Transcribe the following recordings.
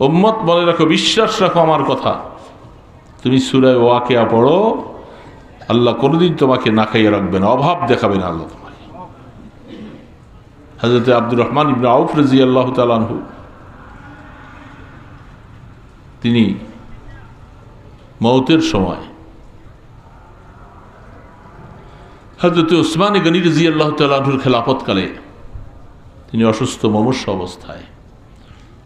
উম্মত মনে রাখো, বিশ্বাস রাখো আমার কথা, তুমি সূরা ওয়াকিয়া পড়ো, আল্লাহ কোনোদিন তোমাকে না খাইয়ে রাখবেন, অভাব দেখাবেন আল্লাহ তোমাকে। হযরত আব্দুর রহমান ইবনে আউফ রাদিয়াল্লাহু তাআলা আনহু, তিনি মওতের সময় হযরত উসমান গনি রাদিয়াল্লাহু তাআলা আনহুর খেলাফতকালে তিনি অসুস্থ মুমূর্ষ অবস্থায়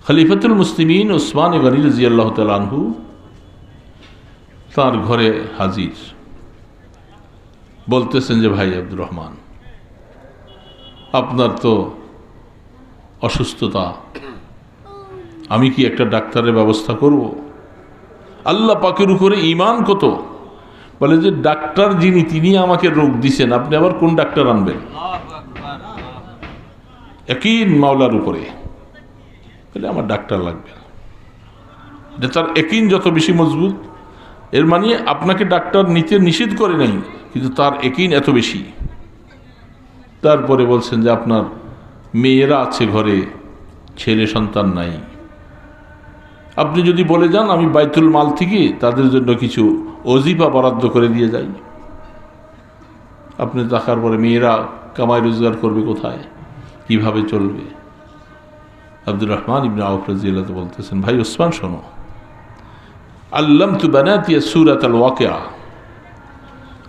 খলিফাতুল মুসলিমিন উসমান গনি রাদিয়াল্লাহু তাআলা আনহু তার ঘরে হাজির, বলতেছেন যে ভাই আব্দুর রহমান, আপনার তো অসুস্থতা, আমি কি একটা ডাক্তারের ব্যবস্থা করব? আল্লাহ পাকের উপরে ঈমান কত, বলে যে ডাক্তার যিনি তিনি আমাকে রোগ দিছেন, আপনি আবার কোন ডাক্তার আনবেন? ইয়াকিন মাওলার উপরে, বলে আমার ডাক্তার লাগবে না। তার ইয়াকিন যত বেশি মজবুত, এর মানে আপনাকে ডাক্তার নিতে নিষেধ করে নাই, কিন্তু তার ইয়াকিন এত বেশি। তারপরে বলছেন যে আপনার মেয়েরা আছে ঘরে, ছেলে সন্তান নাই, আপনি যদি বলে যান আমি বাইতুল মাল থেকে তাদের জন্য কিছু ওজিফা বরাদ্দ করে দিয়ে যাই। আপনি দেখার পরে মেয়েরা কামাই রোজগার করবে কোথায়, কিভাবে চলবে? আব্দুর রহমান ইবনে আউফ রাদিয়াল্লাহু বলতেছেন, ভাই উসমান শোনো, আল্লামতু বানাতি সূরাতুল ওয়াকিয়া,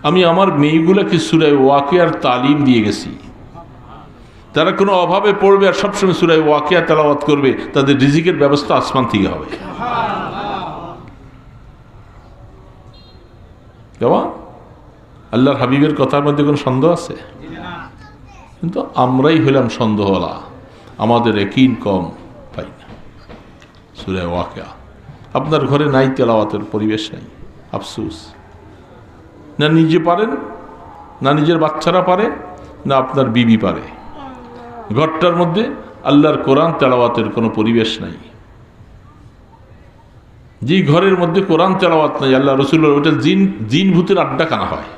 আমি আমার মেয়েগুলোকে সূরা ওয়াকিয়ার তালিম দিয়ে গেছি। তারা কোনো অভাবে পড়বে আর সবসময় সূরা ওয়াকিয়া তেলাওয়াত করবে, তাদের রিজিকের ব্যবস্থা আসমান থেকে হবে। কেমন? আল্লাহর হাবিবের কথার মধ্যে কোনো সন্দেহ আছে? কিন্তু আমরাই হইলাম সন্দেহওয়ালা, আমাদের ইয়াকিন কম, পাই না। সূরা ওয়াকিয়া আপনার ঘরে নাই, তেলাওয়াতের পরিবেশ নাই, আফসোস। না নিজে পারেন, না নিজের বাচ্চারা পারে, না আপনার বিবি পারে। ঘরটার মধ্যে আল্লাহর কোরআন তেলাওয়াতের কোনো পরিবেশ নাই। যে ঘরের মধ্যে কোরআন তেলাওয়াত নাই, আল্লাহ রসুলের, ওটা জিন ভূতের আড্ডাখানা হয়,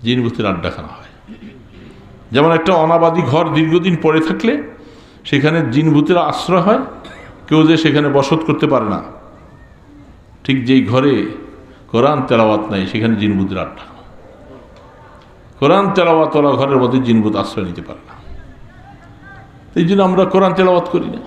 জিন ভূতের আড্ডাখানা হয়। যেমন একটা অনাবাদী ঘর দীর্ঘদিন পড়ে থাকলে সেখানে জিন ভূতের আশ্রয় হয়, কেউ যে সেখানে বসত করতে পারে না। ঠিক যেই ঘরে কোরআন তেলাওয়াত নাই, সেখানে জিন ভূতের আড্ডা। কোরআন তেলাওয়াত ওলা ঘরের মধ্যে জিন ভূত আশ্রয় নিতে পারে না। এই জন্য আমরা কোরআন তেলাওয়াত করি না।